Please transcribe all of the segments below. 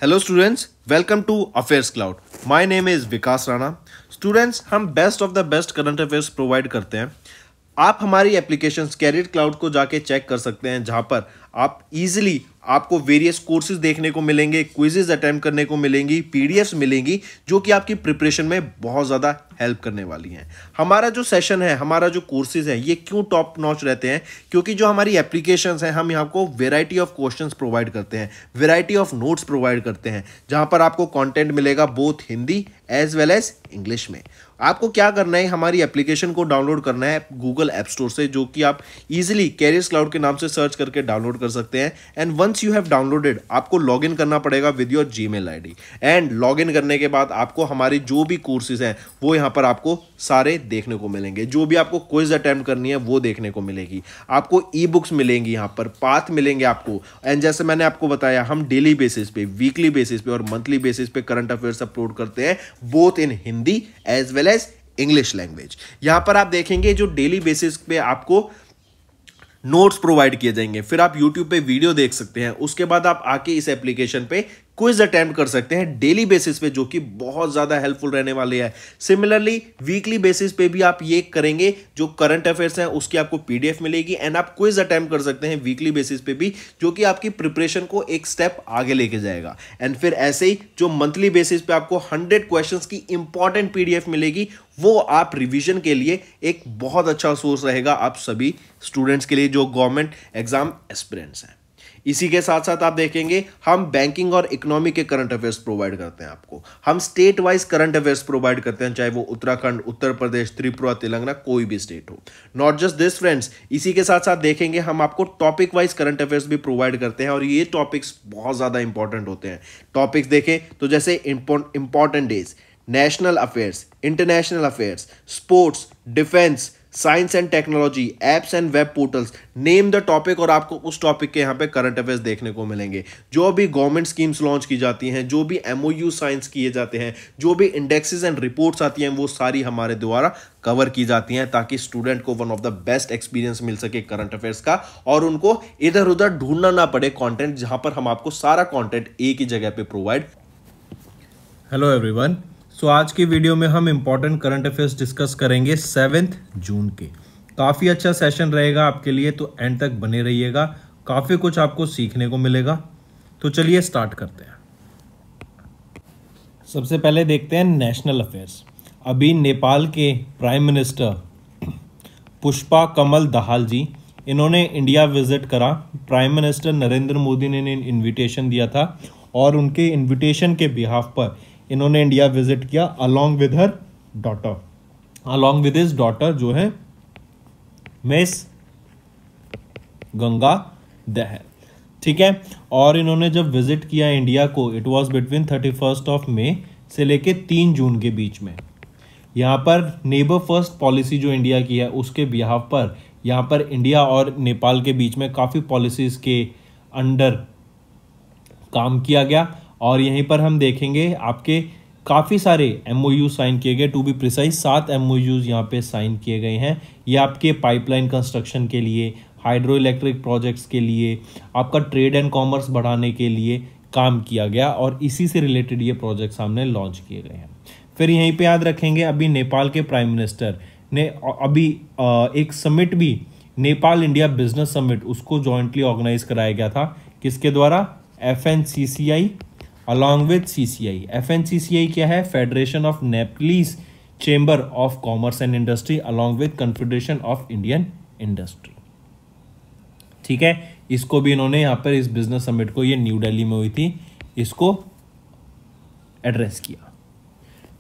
Hello students, welcome to affairs cloud. My name is Vikas Rana. Students, हम best of the best current affairs provide करते हैं। आप हमारी applications career cloud को जाके चेक कर सकते हैं, जहां पर आप इजीली आपको वेरियस कोर्सेज देखने को मिलेंगे, क्विजेज अटेम्प्ट करने को मिलेंगी, पीडीएफ्स मिलेंगी जो कि आपकी प्रिपरेशन में बहुत ज़्यादा हेल्प करने वाली हैं। हमारा जो सेशन है, हमारा जो कोर्सेज है, ये क्यों टॉप नॉच रहते हैं? क्योंकि जो हमारी एप्लीकेशंस हैं, हम यहाँ को वेराइटी ऑफ क्वेश्चंस प्रोवाइड करते हैं, वेराइटी ऑफ नोट्स प्रोवाइड करते हैं, जहाँ पर आपको कंटेंट मिलेगा both Hindi as well as English में। आपको क्या करना है, हमारी एप्लीकेशन को डाउनलोड करना है गूगल ऐप स्टोर से, जो कि आप इजीली कैरियर्स क्लाउड के नाम से सर्च करके डाउनलोड कर सकते हैं। And once you have downloaded, आपको लॉगिन करना पड़ेगा with your Gmail ID. And login करने के बाद आपको हमारी जो भी कोर्सेज हैं वो यहाँ पर आपको सारे देखने को मिलेंगे। जो भी आपको क्विज अटेम्प्ट करनी है वो देखने को मिलेगी। आपको ई बुक्स मिलेंगी, यहाँ पर पाथ मिलेंगे आपको। एंड जैसे मैंने आपको बताया, हम डेली बेसिस पे, वीकली बेसिस पे और मंथली बेसिस पे करंट अफेयर्स अपलोड करते हैं, both in Hindi as well as English language. यहां पर आप देखेंगे जो डेली बेसिस पे आपको नोट्स प्रोवाइड किए जाएंगे, फिर आप YouTube पे वीडियो देख सकते हैं, उसके बाद आप आके इस एप्लीकेशन पे क्विज अटेम्प्ट कर सकते हैं डेली बेसिस पे, जो कि बहुत ज्यादा हेल्पफुल रहने वाले हैं। सिमिलरली वीकली बेसिस पे भी आप ये करेंगे, जो करंट अफेयर्स हैं उसकी आपको पीडीएफ मिलेगी एंड आप क्विज अटेम्प्ट कर सकते हैं वीकली बेसिस पे भी, जो कि आपकी प्रिपरेशन को एक स्टेप आगे लेके जाएगा। एंड फिर ऐसे ही जो मंथली बेसिस पे आपको 100 क्वेश्चंस की इंपॉर्टेंट पीडीएफ मिलेगी, वो आप रिवीजन के लिए एक बहुत अच्छा सोर्स रहेगा आप सभी स्टूडेंट्स के लिए जो गवर्नमेंट एग्जाम एस्पिरेंट्स हैं। इसी के साथ साथ आप देखेंगे हम बैंकिंग और इकोनॉमी के करंट अफेयर्स प्रोवाइड करते हैं आपको। हम state wise current affairs provide करते हैं, चाहे वो उत्तराखंड, उत्तर प्रदेश, त्रिपुरा, तेलंगाना, कोई भी स्टेट हो। नॉट जस्ट दिस फ्रेंड्स, इसी के साथ साथ देखेंगे हम आपको टॉपिक वाइज करंट अफेयर्स भी प्रोवाइड करते हैं, और ये टॉपिक्स बहुत ज़्यादा इंपॉर्टेंट होते हैं। टॉपिक्स देखें तो जैसे important days, national affairs, international affairs, sports, defence, science and technology, apps and web portals, name the topic, और आपको उस टॉपिक के यहाँ पे करंट अफेयर्स देखने को मिलेंगे। जो भी गवर्नमेंट स्कीम्स लॉन्च की जाती हैं, जो भी एमओयू साइंस किए जाते हैं, जो भी इंडेक्सेस एंड रिपोर्ट्स आती हैं, वो सारी हमारे द्वारा कवर की जाती हैं, ताकि स्टूडेंट को one of the best experience मिल सके करंट अफेयर्स का, और उनको इधर उधर ढूंढना ना पड़े कंटेंट, जहां पर हम आपको सारा कंटेंट एक ही जगह पे प्रोवाइड। हेलो एवरीवन, सो आज की वीडियो में हम इम्पॉर्टेंट करंट अफेयर्स डिस्कस करेंगे 7 जून के। काफ़ी अच्छा सेशन रहेगा आपके लिए, तो एंड तक बने रहिएगा, काफ़ी कुछ आपको सीखने को मिलेगा। तो चलिए स्टार्ट करते हैं। सबसे पहले देखते हैं नेशनल अफेयर्स। अभी नेपाल के प्राइम मिनिस्टर पुष्पा कमल दहाल जी, इन्होंने इंडिया विजिट करा। प्राइम मिनिस्टर नरेंद्र मोदी ने इन्विटेशन दिया था, और उनके इन्विटेशन के बिहाफ पर इन्होंने इंडिया विजिट किया along with her daughter, along with his daughter जो है मिस गंगा दहल। ठीक है, और इन्होंने जब विजिट किया इंडिया को, इट वाज बिटवीन 31 मई से लेके 3 जून के बीच में। यहाँ पर नेबर फर्स्ट पॉलिसी जो इंडिया की है, उसके बिहाफ पर यहाँ पर इंडिया और नेपाल के बीच में काफ़ी पॉलिसीज़ के अंडर काम किया गया। और यहीं पर हम देखेंगे आपके काफ़ी सारे एमओयू साइन किए गए। टू बी प्रिसाइज 7 एमओयूज यहाँ पे साइन किए गए हैं। ये आपके पाइपलाइन कंस्ट्रक्शन के लिए, हाइड्रो इलेक्ट्रिक प्रोजेक्ट्स के लिए, आपका ट्रेड एंड कॉमर्स बढ़ाने के लिए काम किया गया, और इसी से रिलेटेड ये प्रोजेक्ट सामने लॉन्च किए गए हैं। फिर यहीं पे याद रखेंगे, अभी नेपाल के प्राइम मिनिस्टर ने अभी एक समिट भी, नेपाल इंडिया बिजनेस समिट, उसको जॉइंटली ऑर्गेनाइज कराया गया था। किसके द्वारा? FNCCI along with CCI। FNCCI क्या है? Federation of Nepalese chamber of commerce and industry along with confederation of Indian industry. ठीक है, इसको भी इन्होंने यहाँ पर इस बिजनेस समिट को, ये न्यू दिल्ली में हुई थी, इसको एड्रेस किया।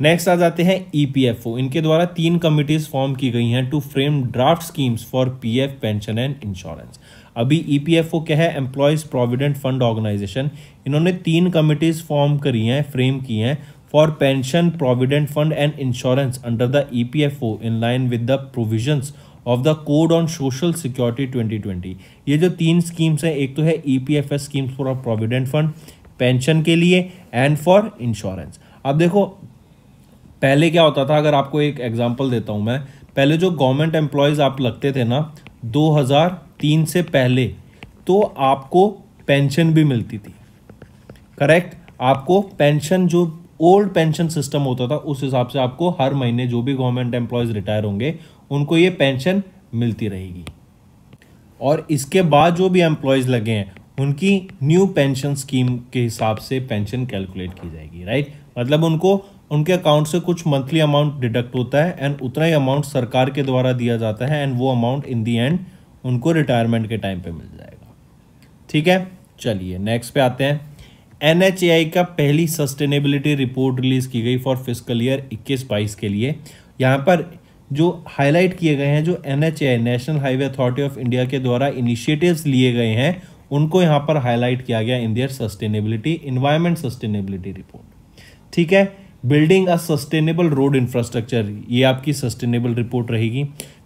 नेक्स्ट आ जाते हैं EPFO। इनके द्वारा 3 कमिटीज फॉर्म की गई हैं to frame draft schemes for PF, pension and insurance. अभी EPFO क्या है? Employees provident fund organisation. इन्होंने 3 कमिटीज फॉर्म करी हैं, फ्रेम की हैं, for pension, provident fund and insurance under the EPFO in line with the provisions of the code on social security 2020। ये जो 3 स्कीम्स हैं, एक तो है EPFS schemes for provident fund, pension के लिए, एंड फॉर इंश्योरेंस। अब देखो, पहले क्या होता था, अगर आपको एक एग्जांपल देता हूं मैं, पहले जो गवर्नमेंट एम्प्लॉयज आप लगते थे ना 2003 से पहले, तो आपको पेंशन भी मिलती थी, करेक्ट। आपको पेंशन, जो ओल्ड पेंशन सिस्टम होता था उस हिसाब से आपको हर महीने जो भी गवर्नमेंट एम्प्लॉयज़ रिटायर होंगे उनको ये पेंशन मिलती रहेगी। और इसके बाद जो भी एम्प्लॉयज़ लगे हैं उनकी न्यू पेंशन स्कीम के हिसाब से पेंशन कैलकुलेट की जाएगी, राइट। मतलब उनको उनके अकाउंट से कुछ मंथली अमाउंट डिडक्ट होता है एंड उतना ही अमाउंट सरकार के द्वारा दिया जाता है एंड वो अमाउंट इन दी एंड उनको रिटायरमेंट के टाइम पे मिल जाएगा। ठीक है, चलिए नेक्स्ट पे आते हैं। NHAI का पहली सस्टेनेबिलिटी रिपोर्ट रिलीज की गई फॉर फिस्कल ईयर 21-22 के लिए। यहाँ पर जो हाईलाइट किए गए हैं, जो NHAI national highway authority of India के द्वारा इनिशिएटिव्स लिए गए हैं उनको यहाँ पर हाईलाइट किया गया in their sustainability, environment sustainability report. ठीक है, building a sustainable road infrastructure, ये आपकी सस्टेनेबल रिपोर्ट रहेगी।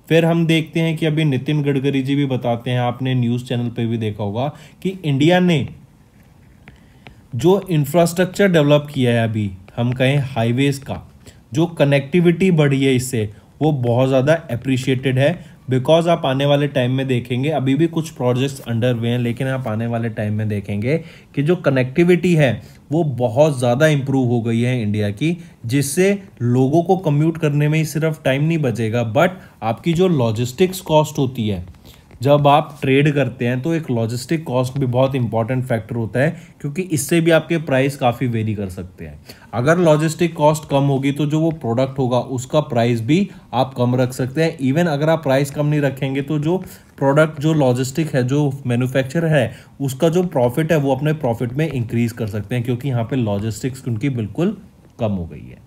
फिर हम देखते हैं कि अभी नितिन गडकरी जी भी बताते हैं, आपने न्यूज़ चैनल पे भी देखा होगा कि इंडिया ने जो इंफ्रास्ट्रक्चर डेवलप किया है, अभी हम कहें हाईवेज का जो कनेक्टिविटी बढ़ी है इससे, वो बहुत ज़्यादा अप्रिशिएटेड है। बिकॉज आप आने वाले टाइम में देखेंगे, अभी भी कुछ प्रोजेक्ट्स अंडर वे हैं, लेकिन आप आने वाले टाइम में देखेंगे कि जो कनेक्टिविटी है वो बहुत ज़्यादा इंप्रूव हो गई है इंडिया की, जिससे लोगों को कम्यूट करने में ही सिर्फ टाइम नहीं बचेगा, बट आपकी जो लॉजिस्टिक्स कॉस्ट होती है, जब आप ट्रेड करते हैं तो एक लॉजिस्टिक कॉस्ट भी बहुत इंपॉर्टेंट फैक्टर होता है, क्योंकि इससे भी आपके प्राइस काफ़ी वेरी कर सकते हैं। अगर लॉजिस्टिक कॉस्ट कम होगी तो जो वो प्रोडक्ट होगा उसका प्राइस भी आप कम रख सकते हैं। इवन अगर आप प्राइस कम नहीं रखेंगे तो जो प्रोडक्ट, जो लॉजिस्टिक है, जो मैन्युफैक्चर है, उसका जो प्रॉफिट है वो अपने प्रॉफिट में इंक्रीज कर सकते हैं, क्योंकि यहाँ पे लॉजिस्टिक्स उनकी बिल्कुल कम हो गई है।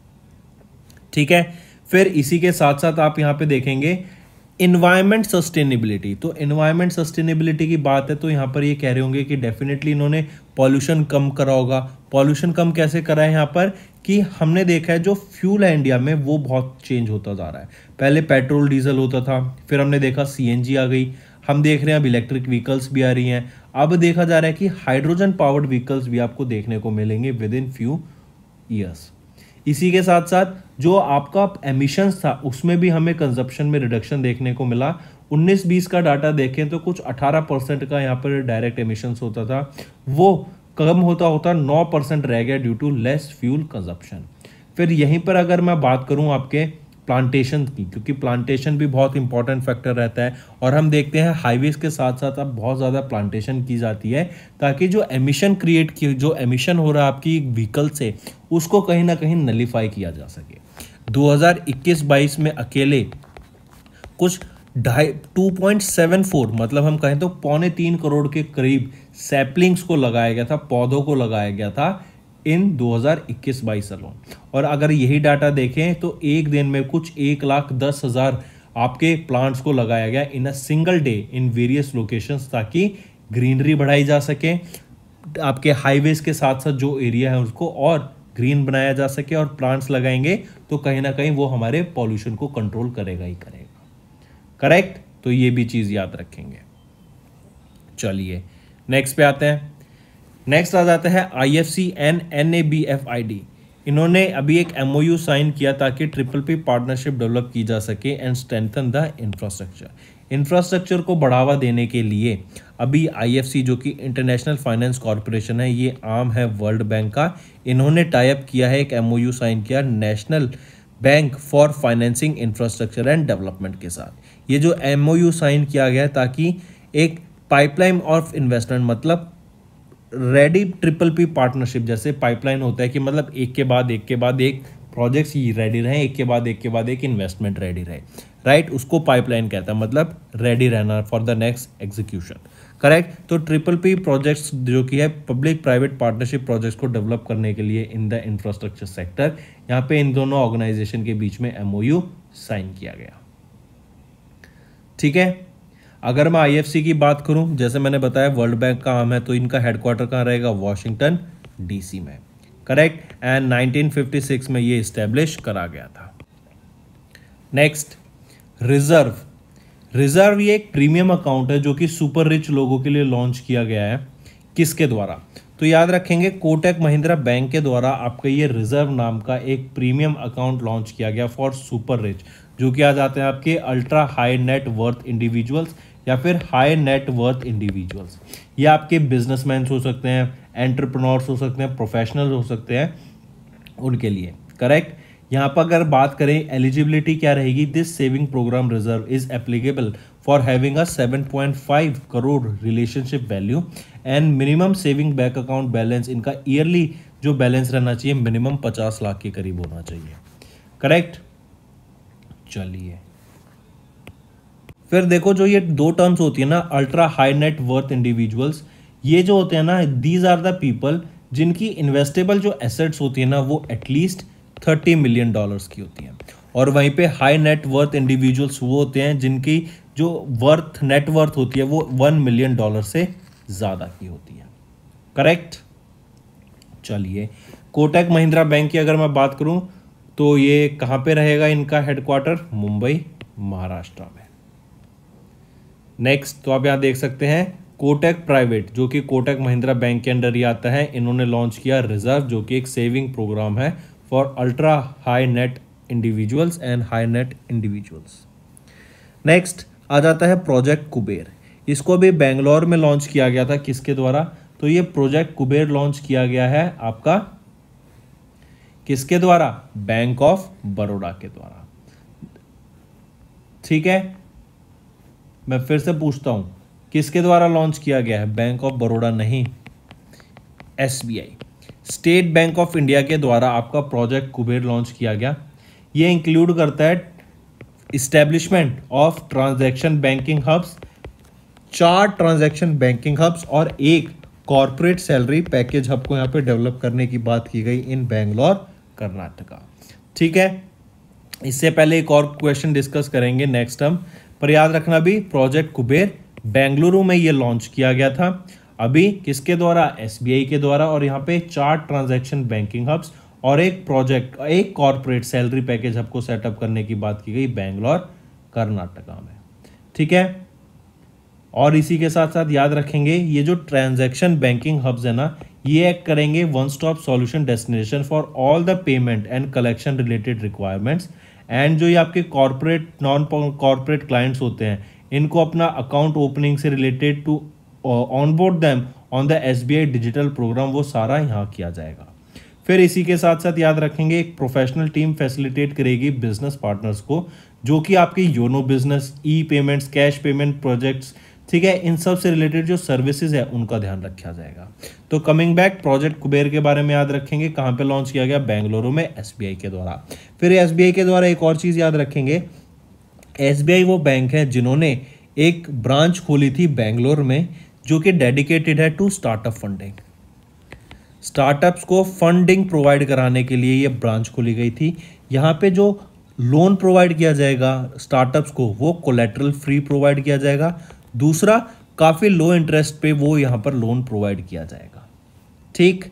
ठीक है, फिर इसी के साथ साथ आप यहाँ पे देखेंगे इन्वायरमेंट सस्टेनेबिलिटी। तो इन्वायरमेंट सस्टेनेबिलिटी की बात है तो यहाँ पर ये कह रहे होंगे कि डेफिनेटली इन्होंने पॉल्यूशन कम करा होगा। पॉल्यूशन कम कैसे करा है यहाँ पर, कि हमने देखा है जो फ्यूल है इंडिया में वो बहुत चेंज होता जा रहा है। पहले पेट्रोल डीजल होता था, फिर हमने देखा CNG आ गई, हम देख रहे हैं अब इलेक्ट्रिक व्हीकल्स भी आ रही हैं, अब देखा जा रहा है कि हाइड्रोजन पावर्ड व्हीकल्स भी आपको देखने को मिलेंगे विद इन फ्यू ईयर्स। इसी के साथ साथ जो आपका एमिशंस था उसमें भी हमें कंजप्शन में रिडक्शन देखने को मिला। 19-20 का डाटा देखें तो कुछ 18% का यहाँ पर डायरेक्ट एमिशंस होता था, वो कम होता होता 9% रह गया due to less fuel consumption. फिर यहीं पर अगर मैं बात करूँ आपके प्लांटेशन की, क्योंकि प्लांटेशन भी बहुत इंपॉर्टेंट फैक्टर रहता है, और हम देखते हैं हाईवेज के साथ साथ अब बहुत ज़्यादा प्लांटेशन की जाती है, ताकि जो एमिशन क्रिएट की, जो एमिशन हो रहा है आपकी व्हीकल से, उसको कहीं ना कहीं नलीफाई किया जा सके। 2021-22 में अकेले कुछ 2.74 मतलब हम कहें तो 2.25 करोड़ के करीब सैपलिंग्स को लगाया गया था, पौधों को लगाया गया था इन 2021-22 अलोन। और अगर यही डाटा देखें तो एक दिन में कुछ 1,10,000 आपके प्लांट्स को लगाया गया in a single day in various locations, ताकि ग्रीनरी बढ़ाई जा सके, आपके हाईवेज के साथ साथ जो एरिया है उसको और ग्रीन बनाया जा सके। और प्लांट्स लगाएंगे तो कहीं ना कहीं वो हमारे पॉल्यूशन को कंट्रोल करेगा ही करेगा। करेक्ट, तो ये भी चीज़ याद रखेंगे। चलिए नेक्स्ट पे आते हैं। नेक्स्ट आ जाता है IFC एंड NABFID। इन्होंने अभी एक MOU साइन किया ताकि PPP पार्टनरशिप डेवलप की जा सके and strengthen the infrastructure. Infrastructure को बढ़ावा देने के लिए अभी IFC जो कि इंटरनेशनल फाइनेंस कॉरपोरेशन है, ये आर्म है वर्ल्ड बैंक का, इन्होंने टाई अप किया है, एक MOU साइन किया national bank for financing infrastructure and development के साथ। ये जो MOU साइन किया गया है ताकि एक पाइपलाइन ऑफ इन्वेस्टमेंट, मतलब रेडी PPP पार्टनरशिप, जैसे पाइपलाइन होता है कि मतलब एक के बाद एक प्रोजेक्ट्स ही रेडी रहे, एक के बाद एक इन्वेस्टमेंट रेडी रहे, राइट, उसको पाइपलाइन कहता है, मतलब रेडी रहना for the next execution. Correct, तो PPP प्रोजेक्ट्स जो कि है पब्लिक प्राइवेट पार्टनरशिप प्रोजेक्ट्स को डेवलप करने के लिए इन द इंफ्रास्ट्रक्चर सेक्टर, यहाँ पे इन दोनों ऑर्गेनाइजेशन के बीच में MOU साइन किया गया। ठीक है, अगर मैं IFC की बात करूं, जैसे मैंने बताया वर्ल्ड बैंक का आर्म है, तो इनका हेडक्वार्टर कहाँ रहेगा, वॉशिंगटन DC में। करेक्ट, एंड 1956 में ये इस्टेब्लिश करा गया था। नेक्स्ट, रिजर्व ये एक प्रीमियम अकाउंट है जो कि सुपर रिच लोगों के लिए लॉन्च किया गया है। किसके द्वारा, तो याद रखेंगे कोटक महिंद्रा बैंक के द्वारा आपका ये रिजर्व नाम का एक प्रीमियम अकाउंट लॉन्च किया गया फॉर सुपर रिच, जो कि आ जाते हैं आपके ultra high net worth individuals या फिर हाई नेट वर्थ इंडिविजुअल्स। ये आपके बिजनेसमैन हो सकते हैं, एंटरप्रेन्योर्स हो सकते हैं, प्रोफेशनल हो सकते हैं, उनके लिए। करेक्ट। यहाँ पर अगर बात करें एलिजिबिलिटी क्या रहेगी, this saving program reserve is applicable for having a 7.5 crore relationship value and minimum saving bank account balance, इनका ईयरली जो बैलेंस रहना चाहिए मिनिमम 50 लाख के करीब होना चाहिए। करेक्ट। चलिए फिर देखो, जो ये दो टर्म्स होती है ना, ultra high net worth individuals, ये जो होते हैं ना, दीज आर द पीपल जिनकी इन्वेस्टेबल जो एसेट्स होती है ना वो एटलीस्ट $30 मिलियन की होती हैं। और वहीं पे हाई नेट वर्थ इंडिविजुअल्स वो होते हैं जिनकी जो नेट वर्थ होती है वो $1 मिलियन से ज़्यादा की होती है। करेक्ट। चलिए, कोटक महिंद्रा बैंक की अगर मैं बात करूं तो ये कहाँ पे रहेगा, इनका हेडक्वार्टर मुंबई महाराष्ट्र में। नेक्स्ट, तो आप यहाँ देख सकते हैं कोटक प्राइवेट, जो कि कोटक महिंद्रा बैंक के अंडर ही आता है, इन्होंने लॉन्च किया रिजर्व, जो कि एक सेविंग प्रोग्राम है for ultra high net individuals and high net individuals. Next आ जाता है प्रोजेक्ट कुबेर। इसको अभी बेंगलोर में लॉन्च किया गया था, किसके द्वारा, तो ये प्रोजेक्ट कुबेर लॉन्च किया गया है आपका किसके द्वारा, बैंक ऑफ बड़ौदा के द्वारा। ठीक है, मैं फिर से पूछता हूं, किसके द्वारा लॉन्च किया गया है, बैंक ऑफ बड़ौदा नहीं, SBI, state bank of India के द्वारा आपका प्रोजेक्ट कुबेर लॉन्च किया गया। ये इंक्लूड करता है establishment of transaction banking hubs, 4 transaction banking hubs और एक कॉर्पोरेट सैलरी पैकेज हब को यहाँ पे डेवलप करने की बात की गई इन बेंगलोर कर्नाटका। ठीक है, इससे पहले एक और क्वेश्चन डिस्कस करेंगे नेक्स्ट टर्म, पर याद रखना भी प्रोजेक्ट कुबेर बेंगलुरु में ये लॉन्च किया गया था, अभी किसके द्वारा, एसबीआई के द्वारा, और यहाँ पे 4 ट्रांजैक्शन बैंकिंग हब्स और एक कॉर्पोरेट सैलरी पैकेज हब को सेटअप करने की बात की गई बेंगलोर कर्नाटका में। ठीक है, और इसी के साथ साथ याद रखेंगे ये जो ट्रांजैक्शन बैंकिंग हब्स है ना, ये एक्ट करेंगे one stop solution destination for all the payment and collection related requirements. And जो ये आपके कॉर्पोरेट नॉन कॉर्पोरेट क्लाइंट्स होते हैं, इनको अपना अकाउंट ओपनिंग से related to onboard them on the SBI digital program, वो सारा यहाँ किया जाएगा। फिर इसी के साथ साथ याद रखेंगे एक प्रोफेशनल टीम फैसिलिटेट करेगी बिजनेस पार्टनर्स को, जो कि आपके योनो बिजनेस, ई पेमेंट्स, कैश पेमेंट प्रोजेक्ट्स, ठीक है, इन सब से रिलेटेड जो सर्विसेज है उनका ध्यान रखा जाएगा। तो कमिंग बैक, प्रोजेक्ट कुबेर के बारे में याद रखेंगे, कहाँ पे लॉन्च किया गया, बेंगलुरु में एसबीआई के द्वारा। फिर एसबीआई के द्वारा एक और चीज़ याद रखेंगे, एसबीआई वो बैंक है जिन्होंने एक ब्रांच खोली थी बेंगलोर में, जो कि डेडिकेटेड है टू स्टार्टअप फंडिंग। स्टार्टअप्स को फंडिंग प्रोवाइड कराने के लिए ये ब्रांच खोली गई थी। यहाँ पे जो लोन प्रोवाइड किया जाएगा स्टार्टअप्स को, वो कोलेटरल फ्री प्रोवाइड किया जाएगा। दूसरा, काफ़ी लो इंटरेस्ट पे वो यहाँ पर लोन प्रोवाइड किया जाएगा। ठीक,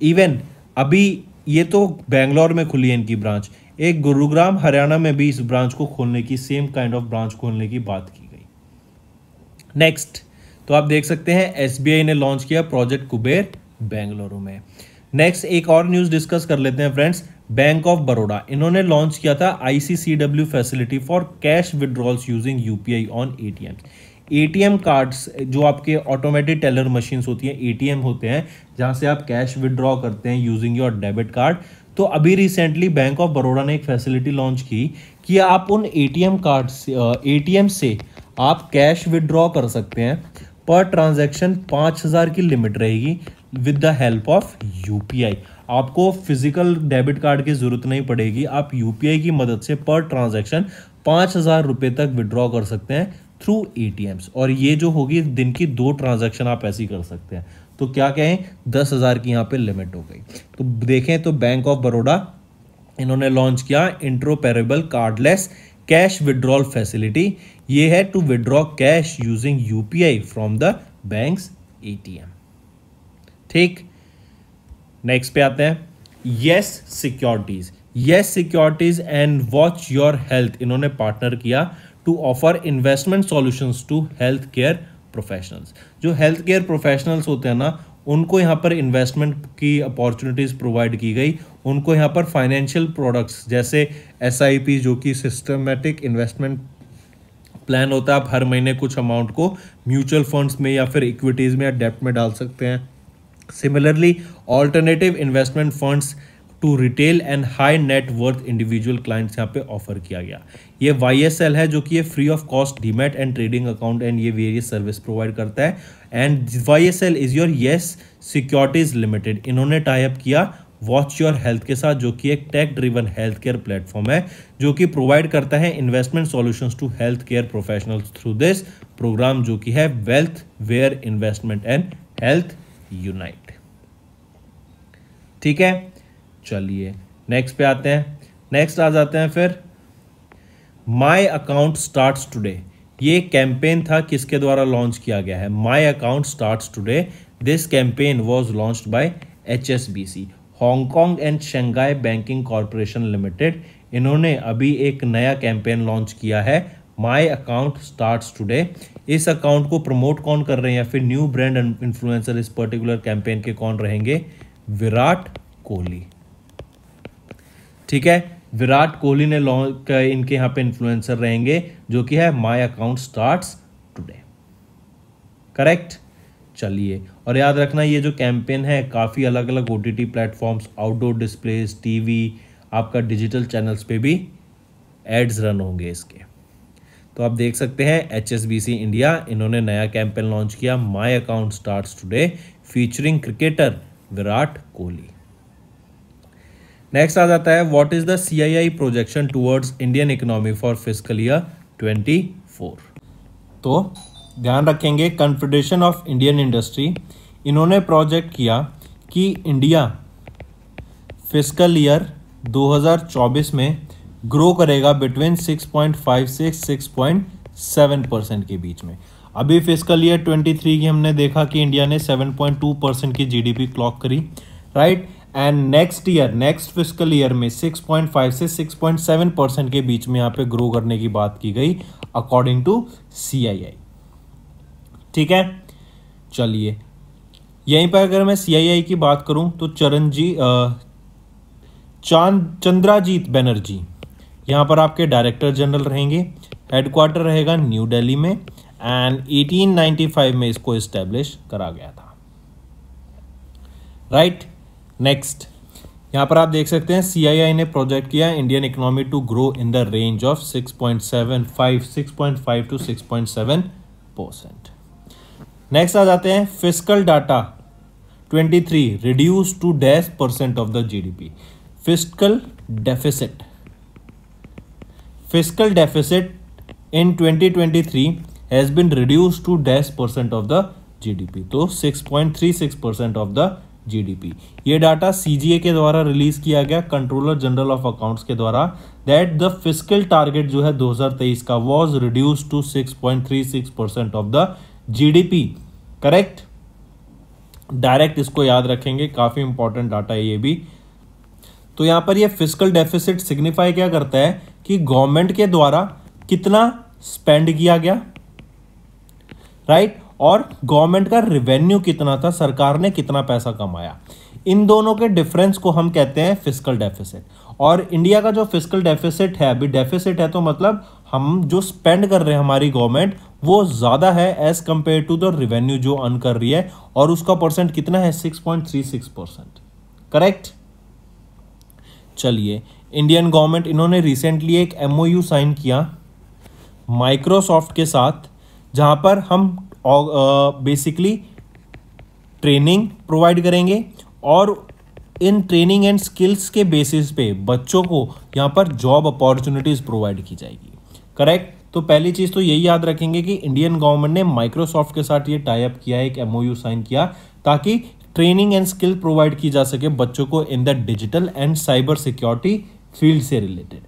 इवन अभी ये तो बेंगलोर में खुली है इनकी ब्रांच, एक गुरुग्राम हरियाणा में भी इस ब्रांच को खोलने की, सेम काइंड ऑफ ब्रांच खोलने की बात की गई। नेक्स्ट, तो आप देख सकते हैं एसबीआई ने लॉन्च किया प्रोजेक्ट कुबेर बेंगलुरु में। नेक्स्ट एक और न्यूज़ डिस्कस कर लेते हैं फ्रेंड्स, बैंक ऑफ बड़ौदा, इन्होंने लॉन्च किया था ICCW facility for cash withdrawals using UPI on ATM. ATM cards जो आपके ऑटोमेटिक टेलर मशीन्स होती हैं, एटीएम होते हैं जहां से आप कैश विड्रॉ करते हैं यूजिंग योर डेबिट कार्ड। तो अभी रिसेंटली बैंक ऑफ बड़ौदा ने एक फैसिलिटी लॉन्च की कि आप उन एटीएम से आप कैश विड्रॉ कर सकते हैं, पर ट्रांजैक्शन 5000 की लिमिट रहेगी with the help of UPI. आपको फिजिकल डेबिट कार्ड की जरूरत नहीं पड़ेगी, आप यूपीआई की मदद से पर ट्रांजैक्शन 5000 रुपये तक विड्रॉ कर सकते हैं थ्रू एटीएम्स। और ये जो होगी दिन की 2 ट्रांजैक्शन आप ऐसी कर सकते हैं। तो क्या कहें, 10,000 की यहाँ पे लिमिट हो गई। तो देखें तो बैंक ऑफ बड़ौदा इन्होंने लॉन्च किया interoperable cardless cash withdrawal facility. ये है to withdraw cash using UPI from the banks ATM. ठीक, नेक्स्ट पे आते हैं, Yes Securities and Watch Your Health, इन्होंने पार्टनर किया to offer investment solutions to health care professionals. जो हेल्थ केयर प्रोफेशनल्स होते हैं ना, उनको यहाँ पर इन्वेस्टमेंट की अपॉर्चुनिटीज़ प्रोवाइड की गई। उनको यहाँ पर फाइनेंशियल प्रोडक्ट्स जैसे SIP, जो कि सिस्टमेटिक इन्वेस्टमेंट प्लान होता है, आप हर महीने कुछ अमाउंट को म्यूचुअल फंड्स में या फिर इक्विटीज़ में या डेप्ट में डाल सकते हैं। Similarly alternative investment funds to retail and high net worth individual clients यहाँ पे ऑफर किया गया। ये YSL है जो कि ये free of cost demat and trading account and ये वेरियस सर्विस प्रोवाइड करता है। And YSL is your Yes Securities Limited, इन्होंने टाई अप किया वॉच योर हेल्थ के साथ, जो कि एक tech driven health care platform है जो कि प्रोवाइड करता है investment solutions to health care professionals through this program, जो कि है wealth where investment and health unite. ठीक है, चलिए नेक्स्ट पे आते हैं। नेक्स्ट आ जाते हैं फिर माई अकाउंट स्टार्ट्स टुडे। ये कैंपेन था किसके द्वारा लॉन्च किया गया है? माई account starts today. This campaign was launched by HSBC, Hong Kong and Shanghai banking corporation limited. इन्होंने अभी एक नया कैंपेन लॉन्च किया है, माई अकाउंट स्टार्ट्स टुडे। इस अकाउंट को प्रमोट कौन कर रहे हैं या फिर न्यू ब्रांड इन्फ्लुएंसर इस पर्टिकुलर कैंपेन के कौन रहेंगे? विराट कोहली। ठीक है, विराट कोहली ने इनके यहाँ पे इन्फ्लुएंसर रहेंगे जो कि है माई अकाउंट स्टार्ट्स टुडे। करेक्ट। चलिए, और याद रखना ये जो कैंपेन है काफ़ी अलग अलग OTT platforms, outdoor displace, TV, आपका डिजिटल चैनल्स पे भी एड्स रन होंगे इसके। तो आप देख सकते हैं HSBC इंडिया, इन्होंने नया कैंपेन लॉन्च किया my account starts today featuring cricketer Virat Kohli. Next आ जाता है what is the CII projection towards Indian economy for fiscal year 24। तो ध्यान रखेंगे कॉन्फेडरेशन ऑफ इंडियन इंडस्ट्री, इन्होंने प्रोजेक्ट किया कि इंडिया फिस्कल ईयर 2024 में ग्रो करेगा बिटवीन 6.5 से 6.7% के बीच में। अभी फिस्कल ईयर 23 की हमने देखा कि इंडिया ने 7.2% की GDP क्लॉक करी, right. And next fiscal year में 6.5 से 6.7% के बीच में यहाँ पे ग्रो करने की बात की गई अकॉर्डिंग टू CII। ठीक है, चलिए यहीं पर अगर मैं CII की बात करूं तो चंद्राजीत बनर्जी यहाँ पर आपके डायरेक्टर जनरल रहेंगे। हेडक्वार्टर रहेगा न्यू दिल्ली में एंड 1895 में इसको एस्टेब्लिश करा गया था, राइट। नेक्स्ट यहाँ पर आप देख सकते हैं CII ने प्रोजेक्ट किया Indian economy to grow in the range of 6.5 to 6.7%। Next आ जाते हैं fiscal data 23 reduce to -% of the GDP। Fiscal deficit in 2023 has been reduce to -% of the GDP, तो 6.36% ऑफ द GDP। ये data CGA के द्वारा release किया गया, controller general of accounts के द्वारा, दैट द फिस्कल टारगेट जो है 2023 का was reduce to 6.36% of the GDP। Correct, direct इसको याद रखेंगे, काफी इंपॉर्टेंट डाटा है ये भी। तो यहां पर ये फिस्कल डेफिसिट सिग्निफाई क्या करता है कि गवर्नमेंट के द्वारा कितना स्पेंड किया गया, राइट, और गवर्नमेंट का रेवेन्यू कितना था, सरकार ने कितना पैसा कमाया। इन दोनों के डिफरेंस को हम कहते हैं फिस्कल डेफिसिट। और इंडिया का जो फिस्कल डेफिसिट है, अभी डेफिसिट है तो मतलब हम जो स्पेंड कर रहे हैं हमारी गवर्नमेंट वो ज्यादा है as compare to the revenue जो अर्न कर रही है, और उसका परसेंट कितना है 6.36%। करेक्ट। चलिए, इंडियन गवर्नमेंट इन्होंने रिसेंटली एक MOU साइन किया माइक्रोसॉफ्ट के साथ, जहां पर हम बेसिकली ट्रेनिंग प्रोवाइड करेंगे और इन ट्रेनिंग एंड स्किल्स के बेसिस पे बच्चों को यहाँ पर जॉब अपॉर्चुनिटीज प्रोवाइड की जाएगी। करेक्ट। तो पहली चीज तो यही याद रखेंगे कि इंडियन गवर्नमेंट ने माइक्रोसॉफ्ट के साथ ये टाई अप किया है, एक MOU साइन किया ताकि ट्रेनिंग एंड स्किल प्रोवाइड की जा सके बच्चों को in the digital and cyber security field से रिलेटेड।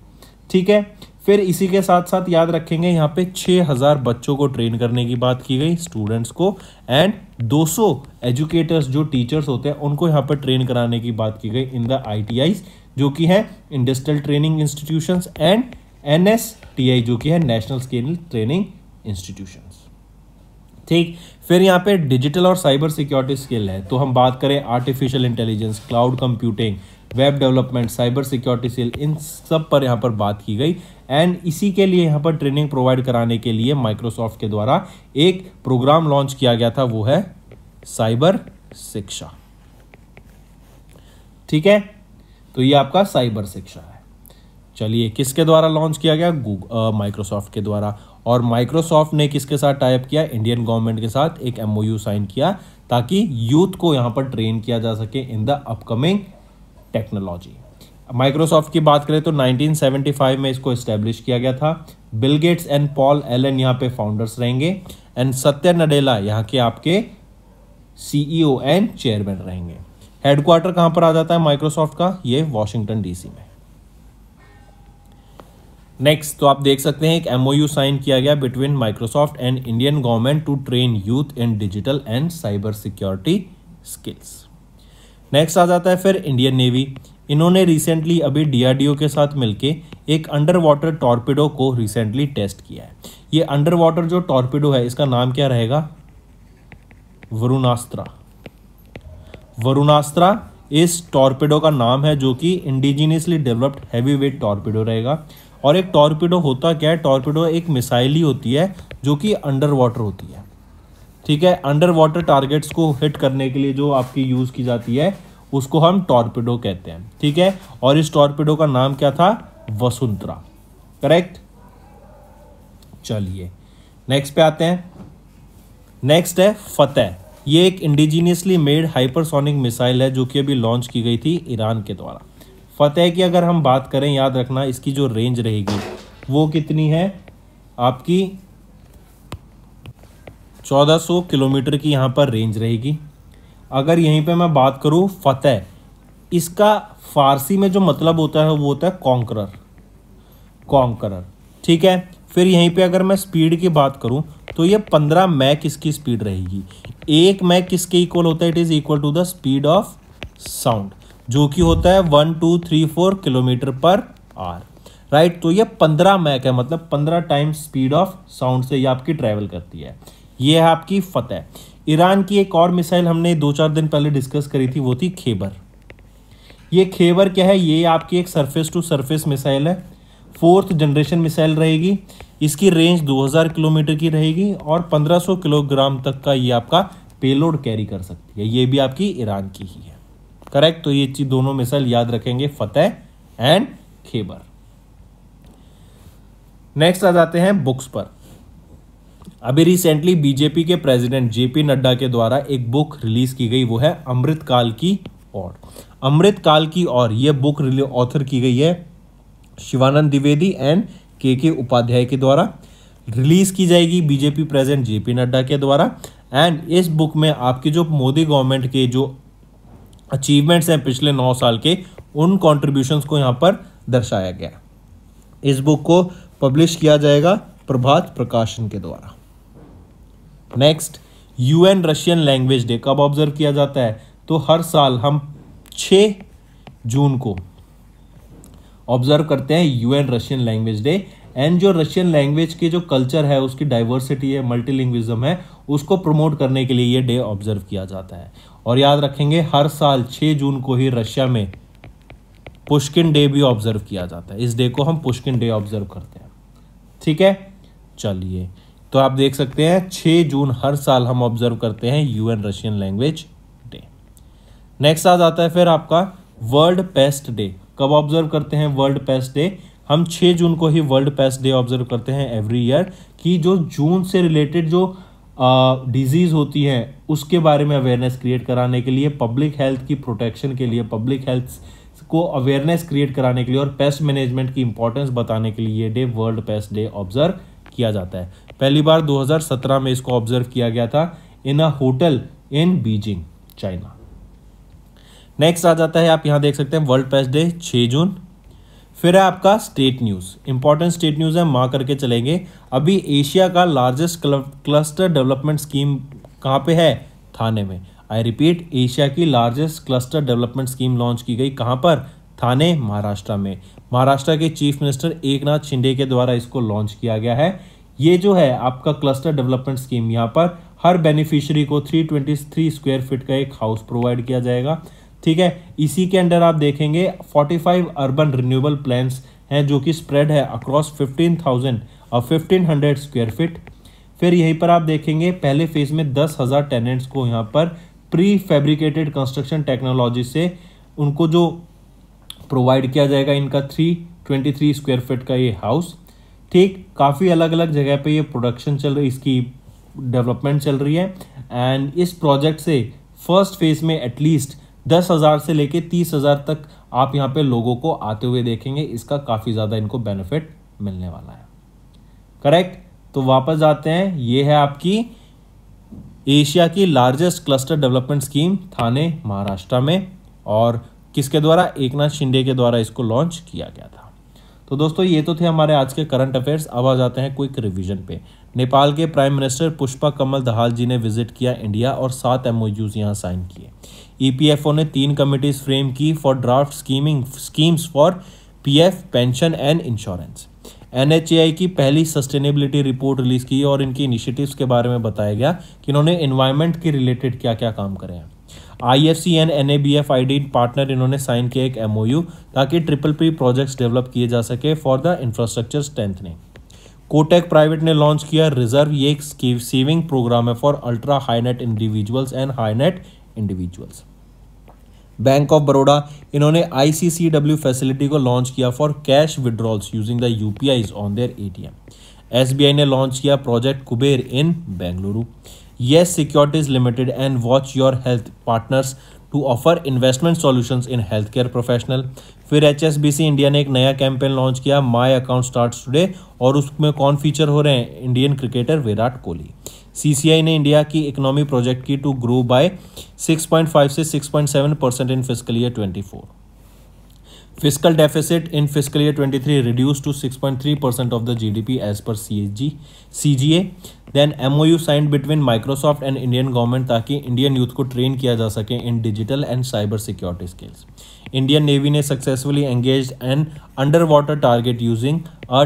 ठीक है, फिर इसी के साथ साथ याद रखेंगे यहाँ पे 6000 बच्चों को ट्रेन करने की बात की गई, स्टूडेंट्स को, एंड 200 एजुकेटर्स जो टीचर्स होते हैं उनको यहाँ पर ट्रेन कराने की बात की गई इन द ITIs जो कि है industrial training institutions, and NSTI जो कि है नेशनल स्किल ट्रेनिंग इंस्टीट्यूशंस। ठीक, फिर यहाँ पे डिजिटल और साइबर सिक्योरिटी स्किल है, तो हम बात करें artificial intelligence, cloud computing, web development, cyber security skill, इन सब पर यहाँ पर बात की गई। एंड इसी के लिए यहाँ पर ट्रेनिंग प्रोवाइड कराने के लिए माइक्रोसॉफ्ट के द्वारा एक प्रोग्राम लॉन्च किया गया था, वो है साइबर शिक्षा। ठीक है, तो ये आपका साइबर शिक्षा है। चलिए, किसके द्वारा लॉन्च किया गया? माइक्रोसॉफ्ट के द्वारा। और माइक्रोसॉफ्ट ने किसके साथ टाइप किया? इंडियन गवर्नमेंट के साथ एक MOU साइन किया, ताकि यूथ को यहाँ पर ट्रेन किया जा सके in the upcoming technology. Microsoft की बात करें तो 1975 में इसको एस्टेब्लिश किया गया था। Bill Gates and Paul Allen यहाँ पे फाउंडर्स रहेंगे, एंड सत्या नडेला यहाँ के आपके CEO एंड चेयरमैन रहेंगे। हेडक्वार्टर कहां पर आ जाता है माइक्रोसॉफ्ट का? ये वॉशिंगटन DC में। नेक्स्ट, तो आप देख सकते हैं एक MOU साइन किया गया between Microsoft and Indian government to train youth in digital and cyber security skills. Next आ जाता है फिर इंडियन नेवी। इन्होंने रिसेंटली अभी DRDO के साथ मिलके एक अंडर वाटर टॉर्पिडो को रिसेंटली टेस्ट किया है। ये अंडर वाटर जो टॉर्पिडो है, इसका नाम क्या रहेगा? वरुणास्त्रा। वरुणास्त्रा इस टॉर्पिडो का नाम है, जो कि indigenously developed heavy weight torpedo रहेगा। और एक टॉर्पिडो होता क्या है? टॉर्पिडो एक मिसाइल ही होती है जो कि अंडर वाटर होती है, ठीक है। अंडर वाटर टारगेट्स को हिट करने के लिए जो आपकी यूज की जाती है, उसको हम टॉर्पिडो कहते हैं, ठीक है। और इस टॉर्पिडो का नाम क्या था? वसुंधरा, करेक्ट। चलिए, नेक्स्ट पे आते हैं। नेक्स्ट है फतेह। ये एक इंडिजीनियसली मेड हाइपरसोनिक मिसाइल है, जो कि अभी लॉन्च की गई थी ईरान के द्वारा। फतेह की अगर हम बात करें, याद रखना इसकी जो रेंज रहेगी वो कितनी है आपकी? 1400 किलोमीटर की यहाँ पर रेंज रहेगी। अगर यहीं पे मैं बात करूँ फतेह, इसका फारसी में जो मतलब होता है वो होता है कॉन्करर, कॉन्करर, ठीक है। फिर यहीं पे अगर मैं स्पीड की बात करूं तो ये 15 मैक इसकी स्पीड रहेगी। 1 मैक किसके इक्वल होता है? It is equal to the speed of sound, जो कि होता है 1 2 3 4 किलोमीटर पर आवर, राइट। तो ये 15 मैक है, मतलब 15 टाइम्स स्पीड ऑफ साउंड से ये आपकी ट्रैवल करती है। ये है आपकी फतेह। ईरान की एक और मिसाइल हमने 2-4 दिन पहले डिस्कस करी थी, वो थी खैबर। ये खैबर क्या है? ये आपकी एक सरफेस टू सरफेस मिसाइल है, 4th जनरेशन मिसाइल रहेगी। इसकी रेंज 2000 किलोमीटर की रहेगी और 1500 किलोग्राम तक का ये आपका पेलोड कैरी कर सकती है। ये भी आपकी ईरान की ही है, करेक्ट। तो ये चीज दोनों मिसाइल याद रखेंगे, फतेह एंड खैबर। नेक्स्ट आ जाते हैं बुक्स पर। अभी रिसेंटली बीजेपी के प्रेसिडेंट JP नड्डा के द्वारा एक बुक रिलीज की गई, वो है अमृतकाल की ओर। अमृतकाल की ओर ये बुक ऑथर की गई है शिवानंद द्विवेदी एंड के उपाध्याय के द्वारा। रिलीज की जाएगी बीजेपी प्रेसिडेंट JP नड्डा के द्वारा। एंड इस बुक में आपकी जो मोदी गवर्नमेंट के जो अचीवमेंट्स हैं पिछले 9 साल के, उन कॉन्ट्रीब्यूशंस को यहाँ पर दर्शाया गया। इस बुक को पब्लिश किया जाएगा प्रभात प्रकाशन के द्वारा। Next, UN Russian language day कब ऑब्जर्व किया जाता है? तो हर साल हम 6 जून को ऑब्जर्व करते हैं UN Russian language day. And जो रशियन लैंग्वेज के जो कल्चर है, उसकी डाइवर्सिटी है, मल्टीलिंग्विज्म है, उसको प्रमोट करने के लिए ये डे ऑब्जर्व किया जाता है। और याद रखेंगे हर साल 6 जून को ही रशिया में पुष्किन डे भी ऑब्जर्व किया जाता है। इस डे को हम पुष्किन डे ऑब्जर्व करते हैं, ठीक है। चलिए, तो आप देख सकते हैं 6 जून हर साल हम ऑब्जर्व करते हैं UN Russian language day. Next आ जाता है फिर आपका वर्ल्ड पेस्ट डे। कब ऑब्जर्व करते हैं वर्ल्ड पेस्ट डे? हम 6 जून को ही वर्ल्ड पेस्ट डे ऑब्जर्व करते हैं एवरी ईयर, कि जो जून से रिलेटेड जो डिजीज होती है उसके बारे में अवेयरनेस क्रिएट कराने के लिए, पब्लिक हेल्थ की प्रोटेक्शन के लिए, पब्लिक हेल्थ को अवेयरनेस क्रिएट कराने के लिए और पेस्ट मैनेजमेंट की इंपॉर्टेंस बताने के लिए ये day world pest day observe किया जाता है। पहली बार 2017 में इसको ऑब्जर्व किया गया था in a hotel in Beijing, China. Next आ जाता है, आप यहां देख सकते हैं वर्ल्ड पेस्ट डे 6 जून। फिर है आपका state news. Important state news है, मार्क करके चलेंगे। अभी एशिया का लार्जेस्ट क्लस्टर डेवलपमेंट स्कीम कहां पे है? थाने में। आई रिपीट, एशिया की largest cluster development scheme launch की गई कहां पर? थाने, महाराष्ट्र में। महाराष्ट्र के चीफ मिनिस्टर एकनाथ शिंदे के द्वारा इसको लॉन्च किया गया है। ये जो है आपका क्लस्टर डेवलपमेंट स्कीम, यहाँ पर हर बेनिफिशियरी को 323 स्क्वायर फीट का एक हाउस प्रोवाइड किया जाएगा, ठीक है। इसी के अंडर आप देखेंगे 45 अर्बन रिन्यूएबल प्लान्स हैं, जो कि स्प्रेड है अक्रॉस 1500 स्क्वायर फीट। फिर यहीं पर आप देखेंगे पहले फेज में 10,000 टेनेंट्स को यहाँ पर प्री फैब्रिकेटेड कंस्ट्रक्शन टेक्नोलॉजी से उनको जो प्रोवाइड किया जाएगा इनका 323 स्क्वायर फीट का ये हाउस। ठीक, काफ़ी अलग अलग जगह पे ये प्रोडक्शन चल रही, इसकी डेवलपमेंट चल रही है। एंड इस प्रोजेक्ट से फर्स्ट फेज में एटलीस्ट 10,000 से लेके 30,000 तक आप यहाँ पे लोगों को आते हुए देखेंगे। इसका काफ़ी ज़्यादा इनको बेनिफिट मिलने वाला है। करेक्ट। तो वापस आते हैं, ये है आपकी एशिया की लार्जेस्ट क्लस्टर डेवलपमेंट स्कीम थाने महाराष्ट्र में, और किसके द्वारा? एकनाथ शिंदे के द्वारा इसको लॉन्च किया गया था। तो दोस्तों ये तो थे हमारे आज के करंट अफेयर्स। अब आ जाते हैं क्विक रिवीजन पे। नेपाल के प्राइम मिनिस्टर पुष्पा कमल दहाल जी ने विजिट किया इंडिया और 7 MOUs यहाँ साइन किए। EPFO ने 3 कमिटीज फ्रेम की for draft schemes for PF, pension and insurance. NHAI की पहली सस्टेनेबिलिटी रिपोर्ट रिलीज की और इनकी इनिशिएटिव्स के बारे में बताया गया कि इन्होंने एनवायरनमेंट के रिलेटेड क्या क्या काम करे हैं। IFC एंड NABFID पार्टनर इन्होंने साइन किया एक MOU ताकि PPP प्रोजेक्ट्स डेवलप किए जा सके for the infrastructure strengthening. Kotak private ने लॉन्च किया रिजर्व, ये एक सेविंग प्रोग्राम है for ultra high net individuals and high net individuals. Bank of Baroda इन्होंने ICCW फैसिलिटी को लॉन्च किया for cash withdrawals using the UPIs on their ATM। SBI ने launch किया project Kuber in Bengaluru. Yes Securities Limited and Watch Your Health partners to offer investment solutions in health care professional. फिर HSBC India ने एक नया campaign launch किया my account starts today, और उसमें कौन फीचर हो रहे हैं? Indian cricketer Virat Kohli. CCI ने इंडिया की इकोनॉमी प्रोजेक्ट की टू ग्रो बाय 6.5 से 6.7% in fiscal year 24। Fiscal deficit in fiscal year 23 reduce to 6.3% of the GDP as per CGA। Then MOU signed between Microsoft and Indian government ताकि Indian youth को train किया जा सके in digital and cyber security skills. Indian navy ने successfully engaged an under water target using a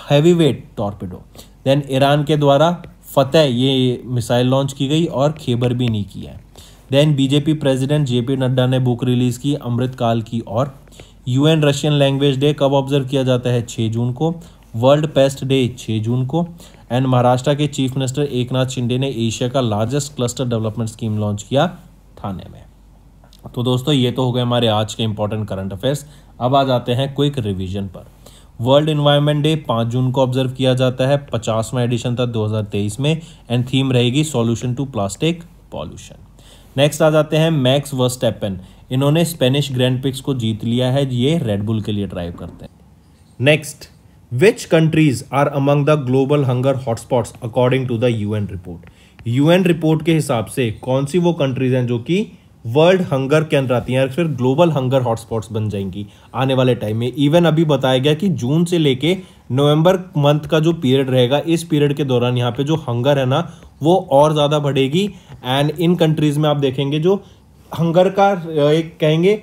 heavyweight torpedo. Then Iran के द्वारा फतेह ये missile launch की गई और खेबर भी नहीं किया है। Then BJP president JP Nadda ने बुक रिलीज की अमृतकाल की। और UN रशियन लैंग्वेज डे कब ऑब्जर्व किया जाता है? 6 जून को। वर्ल्ड पेस्ट डे 6 जून को। एंड महाराष्ट्र के चीफ मिनिस्टर एकनाथ शिंदे ने एशिया का largest cluster development scheme launch किया थाने में। तो दोस्तों ये तो हो गए हमारे आज के इंपॉर्टेंट करंट अफेयर्स। अब आ जाते हैं क्विक रिवीजन पर। वर्ल्ड एनवायरनमेंट डे 5 जून को ऑब्जर्व किया जाता है, 50वां एडिशन था 2023 में, एंड थीम रहेगी solution to plastic pollution. Next आ जाते हैं मैक्स वर्स्टैपेन, इन्होंने स्पेनिश ग्रैंड प्रिक्स को जीत लिया है, ये रेडबुल के लिए ड्राइव करते हैं। Next, which countries are among the global hunger hotspots according to the UN report. UN report के हिसाब से कौन सी वो कंट्रीज हैं जो कि वर्ल्ड हंगर के अंदर आती हैं, फिर ग्लोबल हंगर हॉटस्पॉट्स बन जाएंगी आने वाले टाइम में। इवन अभी बताया गया कि जून से लेके नवंबर मंथ का जो पीरियड रहेगा, इस पीरियड के दौरान यहाँ पे जो हंगर है ना वो और ज़्यादा बढ़ेगी। एंड इन कंट्रीज में आप देखेंगे जो हंगर का एक कहेंगे,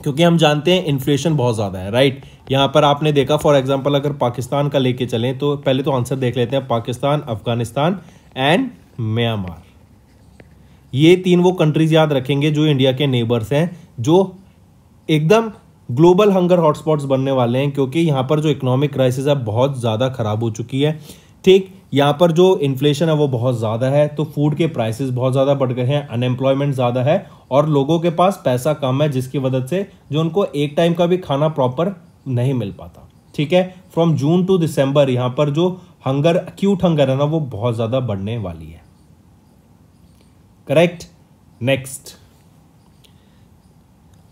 क्योंकि हम जानते हैं इन्फ्लेशन बहुत ज़्यादा है, राइट। यहाँ पर आपने देखा फॉर एग्जाम्पल अगर पाकिस्तान का लेके चलें तो पहले तो आंसर देख लेते हैं, पाकिस्तान, अफगानिस्तान एंड म्यांमार। ये 3 वो कंट्रीज याद रखेंगे जो इंडिया के नेबर्स हैं, जो एकदम ग्लोबल हंगर हॉटस्पॉट्स बनने वाले हैं, क्योंकि यहाँ पर जो इकोनॉमिक क्राइसिस है बहुत ज़्यादा खराब हो चुकी है। ठीक, यहाँ पर जो इन्फ्लेशन है वो बहुत ज़्यादा है, तो फूड के प्राइसेस बहुत ज़्यादा बढ़ गए हैं, अनएम्प्लॉयमेंट ज़्यादा है और लोगों के पास पैसा कम है, जिसकी वजह से जो उनको एक टाइम का भी खाना प्रॉपर नहीं मिल पाता। ठीक है, फ्रॉम जून टू दिसंबर यहाँ पर जो हंगर, एक्यूट हंगर है ना, वो बहुत ज़्यादा बढ़ने वाली है। करेक्ट। नेक्स्ट,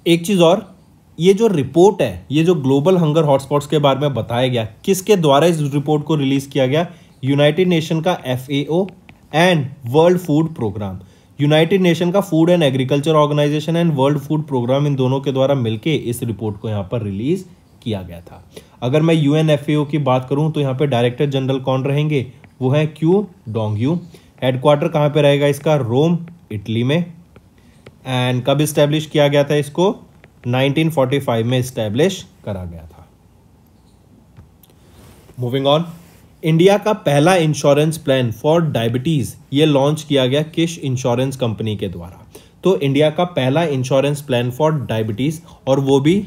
एक चीज और, ये जो रिपोर्ट है, ये जो ग्लोबल हंगर हॉटस्पॉट्स के बारे में बताया गया, किसके द्वारा इस रिपोर्ट को रिलीज किया गया? यूनाइटेड नेशन का FAO and world food programme. United Nation का food and agriculture organisation and world food programme, इन दोनों के द्वारा मिलकर इस रिपोर्ट को यहां पर रिलीज किया गया था। अगर मैं UNFAO की बात करूं तो यहां पे डायरेक्टर जनरल कौन रहेंगे? वो है क्यू डोंगयू। हेडक्वार्टर कहां पे रहेगा इसका? रोम, इटली में। एंड कब इस्टेब्लिश किया गया था इसको? 1945 में इस्टेब्लिश करा गया था। मूविंग ऑन, इंडिया का पहला इंश्योरेंस प्लान फॉर डायबिटीज ये लॉन्च किया गया किस इंश्योरेंस कंपनी के द्वारा? तो इंडिया का पहला इंश्योरेंस प्लान फॉर डायबिटीज, और वो भी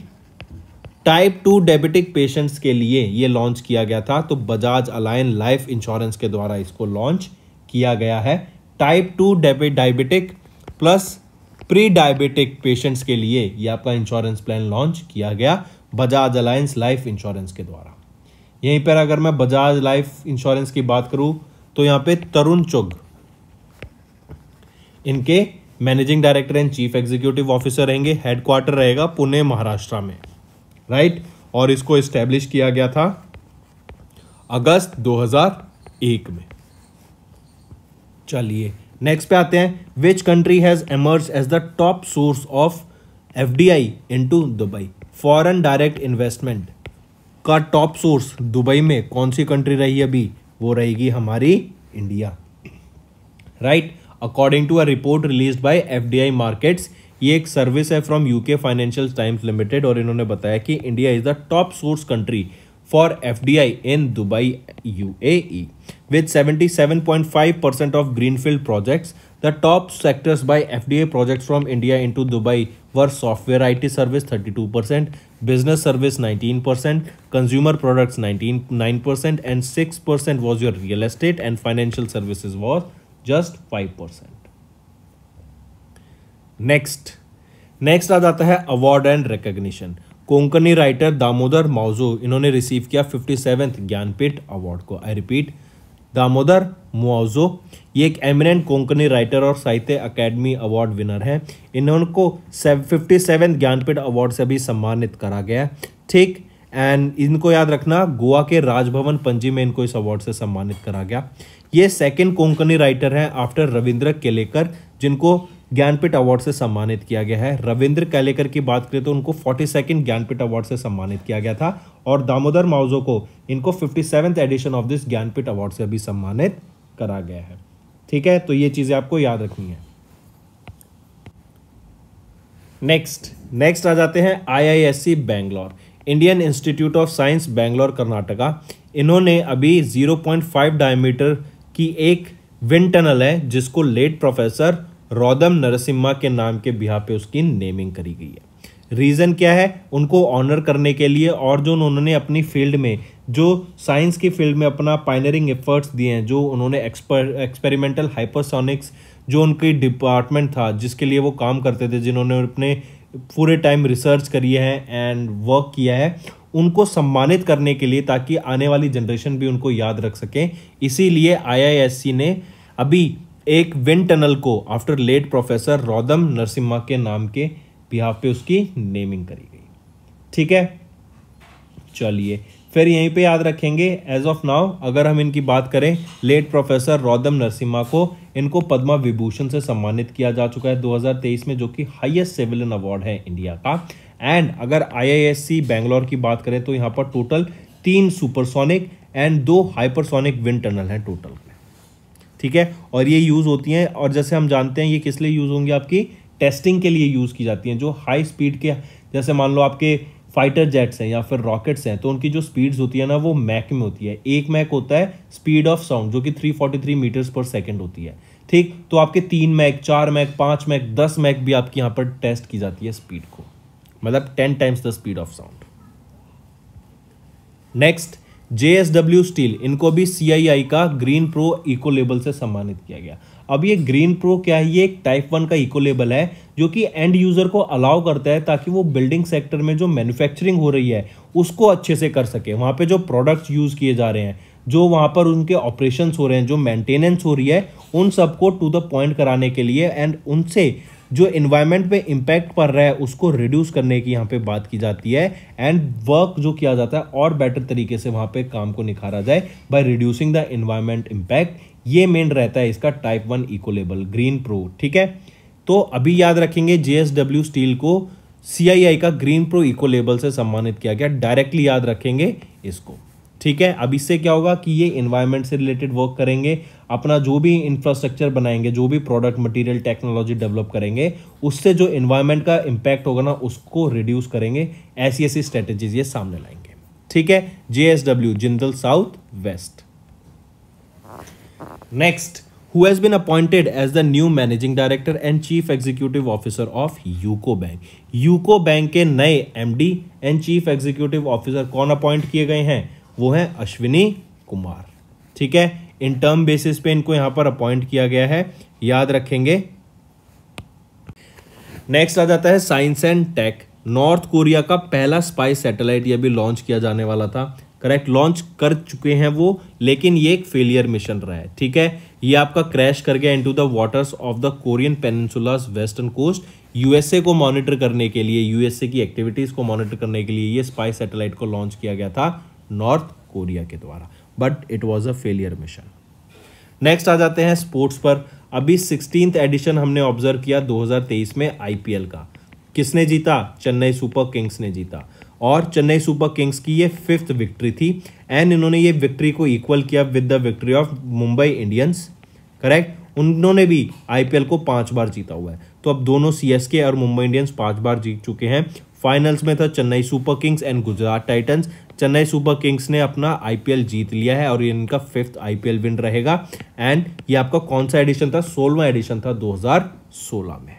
टाइप 2 डायबिटिक पेशेंट्स के लिए ये लॉन्च किया गया था, तो बजाज अलायन लाइफ इंश्योरेंस के द्वारा इसको लॉन्च किया गया है। Type 2 diabetic plus pre diabetic patients के लिए ये आपका इंश्योरेंस प्लान लॉन्च किया गया बजाज अलायंस लाइफ इंश्योरेंस के द्वारा। यहीं पर अगर मैं बजाज लाइफ इंश्योरेंस की बात करूं तो यहां पे तरुण चुग इनके managing director and chief executive officer रहेंगे। हेडक्वार्टर रहेगा पुणे महाराष्ट्र में, राइट। और इसको एस्टेब्लिश किया गया था अगस्त 2001 में। चलिए नेक्स्ट पे आते हैं। Which country has emerge as the top source of FDI into Dubai? Foreign direct investment का टॉप सोर्स दुबई में कौन सी कंट्री रही अभी? वो रहेगी हमारी India, right. According to a report released by FDI markets, ये एक सर्विस है from UK Financial Times Limited, और इन्होंने बताया कि India is the top source country for FDI in Dubai, UAE. With 77.5% of greenfield projects, the top sectors by FDI projects from India into Dubai were software IT service 32%, business service 19%, consumer products 9%, and 6% was your real estate, and financial services was just 5%. Next आ जाता है award and recognition. Konkani writer Damodar Mauzo इन्होंने receive किया 57th Jnanpith award को। I repeat, Damodar माउजो ये एक eminent Konkani writer और साहित्य अकेडमी अवार्ड विनर हैं। इनको 57th ज्ञानपीठ अवार्ड से भी सम्मानित करा गया, ठीक। एंड इनको याद रखना, गोवा के राजभवन पणजी में इनको इस अवार्ड से सम्मानित करा गया। ये सेकंड कोंकणी राइटर हैं आफ्टर रविंद्र केलेकर जिनको ज्ञानपीठ अवार्ड से सम्मानित किया गया है। रविंद्र केलेकर की बात करें तो उनको 42nd ज्ञानपीठ अवार्ड से सम्मानित किया गया था, और दामोदर माउजो को इनको 57th edition of this Jnanpith award से भी सम्मानित करा गया है, ठीक है। तो ये चीजें आपको याद रखनी है। नेक्स्ट आ जाते हैं IISc Bangalore, Indian institute of science Bangalore Karnataka. इन्होंने अभी 0.5 डायमीटर की एक विंड टनल है जिसको लेट प्रोफेसर रौदम नरसिम्हा के नाम के बिहार पे उसकी नेमिंग करी गई है। रीज़न क्या है? उनको ऑनर करने के लिए, और जो उन्होंने अपनी फील्ड में, जो साइंस की फील्ड में अपना पायनियरिंग एफर्ट्स दिए हैं, जो उन्होंने एक्सपेरिमेंटल हाइपरसोनिक्स जो उनकी डिपार्टमेंट था जिसके लिए वो काम करते थे, जिन्होंने अपने पूरे टाइम रिसर्च करी है एंड वर्क किया है, उनको सम्मानित करने के लिए, ताकि आने वाली जनरेशन भी उनको याद रख सके। इसीलिए IISc ने अभी एक विंड टनल को आफ्टर लेट प्रोफेसर रौदम नरसिम्हा के नाम के बिहाफ पे उसकी नेमिंग करी गई, ठीक है। चलिए फिर यहीं पे याद रखेंगे, एज ऑफ नाउ अगर हम इनकी बात करें, लेट प्रोफेसर रौदम नरसिम्हा को इनको पद्मा विभूषण से सम्मानित किया जा चुका है 2023 में, जो कि हाईएस्ट सिविलियन अवार्ड है इंडिया का। एंड अगर IISc बैंगलोर की बात करें तो यहाँ पर total 3 supersonic and 2 hypersonic wind tunnel हैं टोटल, ठीक है। और ये यूज़ होती हैं, और जैसे हम जानते हैं ये किस लिए यूज़ होंगी, आपकी टेस्टिंग के लिए यूज़ की जाती हैं। जो हाई स्पीड के, जैसे मान लो आपके फाइटर जेट्स हैं या फिर रॉकेट्स हैं, तो उनकी जो स्पीड्स होती है ना वो मैक में होती है। 1 मैक होता है स्पीड ऑफ साउंड, जो कि 343 मीटर्स पर सेकेंड होती है, ठीक। तो आपके 3 मैक, 4 मैक, 5 मैक, 10 मैक भी आपकी यहाँ पर टेस्ट की जाती है स्पीड को, मतलब 10 times the speed of sound. Next JSW steel, इनको भी CII का ग्रीन प्रो इको लेबल से सम्मानित किया गया। अब ये ग्रीन प्रो क्या है? ये एक टाइप 1 का इको लेबल है जो कि एंड यूजर को अलाउ करता है ताकि वो बिल्डिंग सेक्टर में जो मैन्युफैक्चरिंग हो रही है उसको अच्छे से कर सके। वहाँ पे जो प्रोडक्ट्स यूज किए जा रहे हैं, जो वहाँ पर उनके ऑपरेशंस हो रहे हैं, जो मेंटेनेंस हो रही है, उन सबको टू द पॉइंट कराने के लिए एंड उनसे जो इन्वायरमेंट पे इम्पैक्ट पड़ रहा है उसको रिड्यूस करने की यहाँ पे बात की जाती है। एंड वर्क जो किया जाता है और बेटर तरीके से वहाँ पे काम को निखारा जाए by reducing the environment impact, ये मेन रहता है इसका type 1 eco label green pro, ठीक है। तो अभी याद रखेंगे JSW स्टील को CII का ग्रीन प्रो इको लेबल से सम्मानित किया गया, डायरेक्टली याद रखेंगे इसको, ठीक है। अब इससे क्या होगा कि ये इन्वायरमेंट से रिलेटेड वर्क करेंगे, अपना जो भी इंफ्रास्ट्रक्चर बनाएंगे, जो भी प्रोडक्ट मटेरियल टेक्नोलॉजी डेवलप करेंगे, उससे जो इन्वायरमेंट का इम्पैक्ट होगा ना उसको रिड्यूस करेंगे। ऐसी स्ट्रेटेजीज ये सामने लाएंगे, ठीक है। JSW Jindal south west. Next, who has been appointed as the new managing director and chief executive officer of UCO bank. UCO bank के नए MD and chief executive officer कौन अपॉइंट किए गए हैं? वो हैं अश्विनी कुमार, ठीक है। इन टर्म बेसिस पे इनको यहां पर अपॉइंट किया गया है, याद रखेंगे। नेक्स्ट आ जाता है science and tech. North Korea का पहला स्पाई सैटेलाइट ये भी लॉन्च किया जाने वाला था, करेक्ट, लॉन्च कर चुके हैं वो, लेकिन ये एक फेलियर मिशन रहा है, ठीक है। ये आपका क्रैश कर गया into the waters of the Korean peninsula's western coast. USA को मॉनिटर करने के लिए, यूएसए की एक्टिविटीज को मॉनिटर करने के लिए ये स्पाई सैटेलाइट को लॉन्च किया गया था नॉर्थ कोरिया के द्वारा, but it was a failure mission. Next आ जाते हैं स्पोर्ट्स पर। अभी 16th एडिशन हमने ऑब्जर्व किया 2023 में आईपीएल का। किसने जीता? चेन्नई सुपर किंग्स ने जीता, और चेन्नई सुपर किंग्स की ये 5th विक्ट्री थी, एंड इन्होंने ये विक्ट्री को इक्वल किया with the victory of Mumbai Indians, correct. उन्होंने भी आईपीएल को 5 बार जीता हुआ है, तो अब दोनों सीएसके और मुंबई इंडियंस 5 बार जीत चुके हैं। फाइनल्स में था Chennai super Kings and Gujarat Titans. Chennai super Kings ने अपना आईपीएल जीत लिया है और ये इनका 5th आईपीएल विन रहेगा। एंड ये आपका कौन सा एडिशन था? 16वां एडिशन था 2016 में।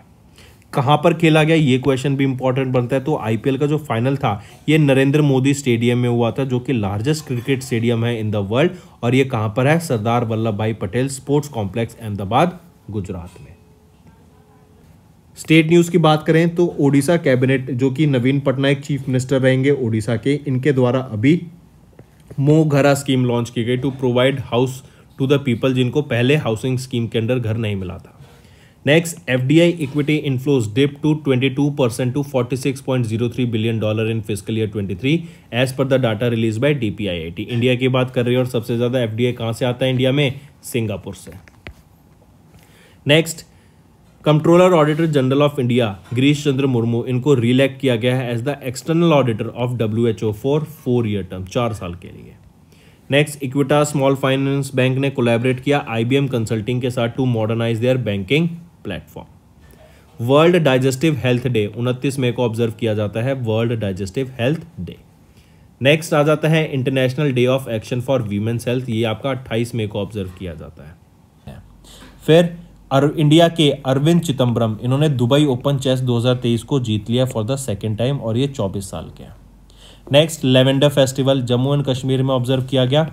कहाँ पर खेला गया ये क्वेश्चन भी इंपॉर्टेंट बनता है। तो आईपीएल का जो फाइनल था ये नरेंद्र मोदी स्टेडियम में हुआ था, जो कि लार्जेस्ट क्रिकेट स्टेडियम है इन द वर्ल्ड, और ये कहाँ पर है? सरदार वल्लभ भाई पटेल स्पोर्ट्स कॉम्प्लेक्स, अहमदाबाद, गुजरात में। स्टेट न्यूज की बात करें तो ओडिशा कैबिनेट, जो कि नवीन पटनायक चीफ मिनिस्टर रहेंगे ओडिशा के, इनके द्वारा अभी मो घरा स्कीम लॉन्च की गई to provide house to the people, जिनको पहले हाउसिंग स्कीम के अंडर घर नहीं मिला था। Next, FDI equity inflows dip to 22% to $46.03 billion in fiscal year 23 as per the data release by DPIIT. India की बात कर रही है और सबसे ज्यादा एफडीआई कहां से आता है इंडिया में? सिंगापुर से। Next, controller auditor general of India Girish Chandra Murmu, इनको रीइलेक्ट किया गया है as the external auditor of WHO for 4-year term, 4 साल के लिए। Next, Equitas small finance bank ने कोलैबोरेट किया आईबीएम कंसल्टिंग के साथ to modernise their banking platform. World digestive health day 29 मई को ऑब्जर्व किया जाता है, world digestive health day. Next आ जाता है international day of action for women's health, ये आपका 28 मई को ऑब्जर्व किया जाता है। फिर इंडिया के अरविंद चिदम्बरम, इन्होंने दुबई ओपन चेस 2023 को जीत लिया फॉर द सेकेंड टाइम, और ये 24 साल के हैं। Next, lavender festival Jammu and Kashmir में ऑब्जर्व किया गया।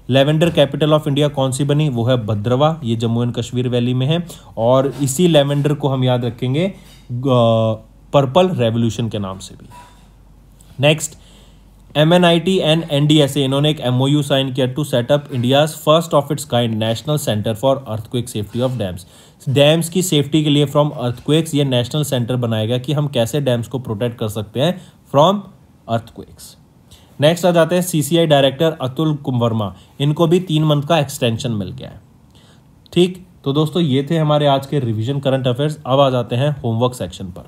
लेवेंडर कैपिटल ऑफ इंडिया कौन सी बनी? वो है भद्रवा, ये जम्मू एंड कश्मीर वैली में है, और इसी लेवेंडर को हम याद रखेंगे पर्पल रेवोल्यूशन के नाम से भी। नेक्स्ट, MNIT एंड NDSA, इन्होंने एक MOU साइन किया to set up India's first of its kind national centre for earthquake safety of dams. Dams की सेफ्टी के लिए फ्रॉम अर्थक्वेक्स ये नेशनल सेंटर बनाएगा कि हम कैसे डैम्स को प्रोटेक्ट कर सकते हैं फ्रॉम अर्थक्वेक्स। नेक्स्ट आ जाते हैं CCI डायरेक्टर अतुल वर्मा, इनको भी 3 मंथ का एक्सटेंशन मिल गया है। ठीक, तो दोस्तों ये थे हमारे आज के रिवीजन करंट अफेयर्स। अब आ जाते हैं होमवर्क सेक्शन पर।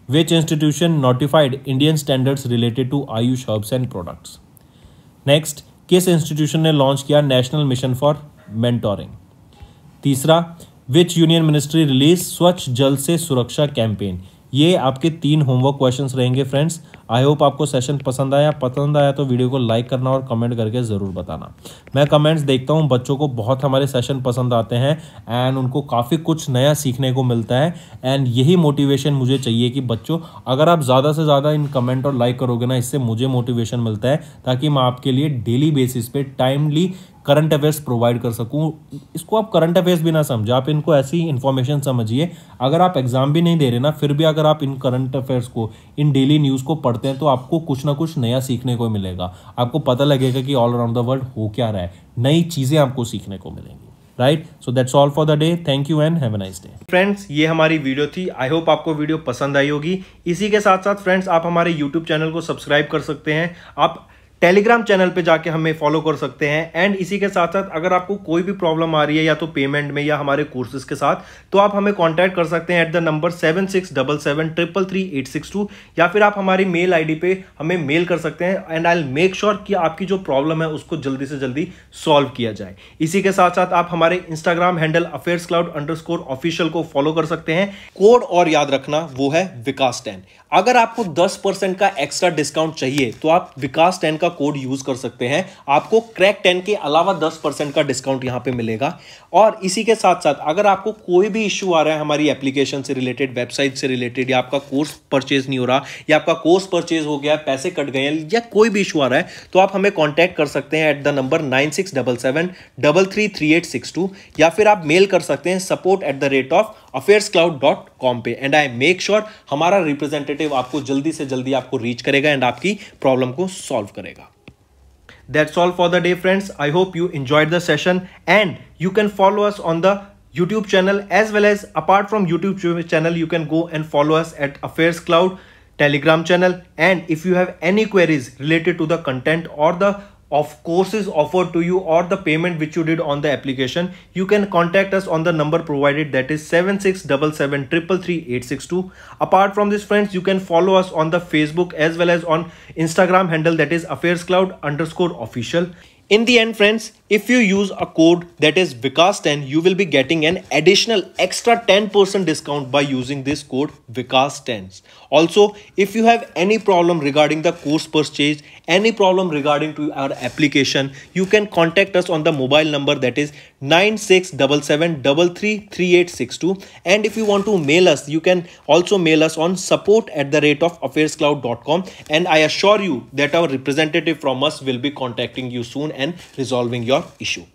Which institution notified Indian standards related to AYUSH herbs and products. Next, किस इंस्टीट्यूशन ने लॉन्च किया नेशनल मिशन फॉर मेंटोरिंग। तीसरा, विच यूनियन मिनिस्ट्री रिलीज स्वच्छ जल से सुरक्षा कैंपेन। ये आपके 3 होमवर्क क्वेश्चंस रहेंगे फ्रेंड्स। आई होप आपको सेशन पसंद आया तो वीडियो को लाइक करना और कमेंट करके ज़रूर बताना। मैं कमेंट्स देखता हूँ, बच्चों को बहुत हमारे सेशन पसंद आते हैं एंड उनको काफ़ी कुछ नया सीखने को मिलता है, एंड यही मोटिवेशन मुझे चाहिए कि बच्चों अगर आप ज़्यादा से ज़्यादा इन कमेंट और लाइक करोगे ना, इससे मुझे मोटिवेशन मिलता है ताकि मैं आपके लिए डेली बेसिस पे टाइमली करंट अफेयर्स प्रोवाइड कर सकूं। इसको आप करंट अफेयर्स भी ना समझे, आप इनको ऐसी इन्फॉर्मेशन समझिए। अगर आप एग्जाम भी नहीं दे रहे ना, फिर भी अगर आप इन करंट अफेयर्स को, इन डेली न्यूज़ को पढ़ते हैं तो आपको कुछ ना कुछ नया सीखने को मिलेगा। आपको पता लगेगा कि ऑल अराउंड द वर्ल्ड हो क्या रहा है, नई चीज़ें आपको सीखने को मिलेंगी। Right, so that's all for the day. Thank you and have a nice day. Friends, ये हमारी वीडियो थी। आई होप आपको वीडियो पसंद आई होगी। इसी के साथ साथ फ्रेंड्स, आप हमारे यूट्यूब चैनल को सब्सक्राइब कर सकते हैं, आप टेलीग्राम चैनल पे जाके हमें फॉलो कर सकते हैं, एंड इसी के साथ साथ अगर आपको कोई भी प्रॉब्लम आ रही है या तो पेमेंट में या हमारे कोर्सेज के साथ, तो आप हमें कांटेक्ट कर सकते हैं एट द नंबर 7677333862, या फिर आप हमारी मेल आईडी पे हमें मेल कर सकते हैं, and I will make sure कि आपकी जो प्रॉब्लम है उसको जल्दी से जल्दी सॉल्व किया जाए। इसी के साथ साथ आप हमारे इंस्टाग्राम हैंडल affairscloud_official को फॉलो कर सकते हैं। कोड और याद रखना, वो है विकास10। अगर आपको 10% का एक्स्ट्रा डिस्काउंट चाहिए तो आप विकास10 का कोड यूज कर सकते हैं, आपको क्रैक 10 के अलावा 10% का डिस्काउंट यहां पे मिलेगा। और इसी के साथ साथ अगर आपको कोई भी इश्यू आ रहा है हमारी एप्लीकेशन से रिलेटेड, वेबसाइट से रिलेटेड, या आपका कोर्स परचेज नहीं हो रहा, या आपका कोर्स परचेज हो गया, पैसे कट गए हैं, या कोई भी इश्यू आ रहा है, तो आप हमें कॉन्टैक्ट कर सकते हैं एट द नंबर 9677333862, या फिर आप मेल कर सकते हैं support@rate of affairscloud.com पे एंड आई मेक श्योर हमारा रिप्रेजेंटेटिव आपको जल्दी से जल्दी आपको रीच करेगा एंड आपकी प्रॉब्लम को सॉल्व करेगा. That's all for the day, friends. I hope you enjoyed the session and you can follow us on the YouTube channel as well as apart from YouTube channel, you can go and follow us at Affairs Cloud Telegram channel. And if you have any queries related to the content or the of courses offered to you or the payment which you did on the application, you can contact us on the number provided, that is 7677333862. Apart from this, friends, you can follow us on the Facebook as well as on Instagram handle, that is affairscloud_official. In the end, friends, if you use a code that is Vikas10, you will be getting an additional extra 10% discount by using this code Vikas10. Also, if you have any problem regarding the course purchase, any problem regarding to our application, you can contact us on the mobile number, that is 9677333862. And if you want to mail us, you can also mail us on support@affairscloud.com, and I assure you that our representative from us will be contacting you soon and resolving your issue.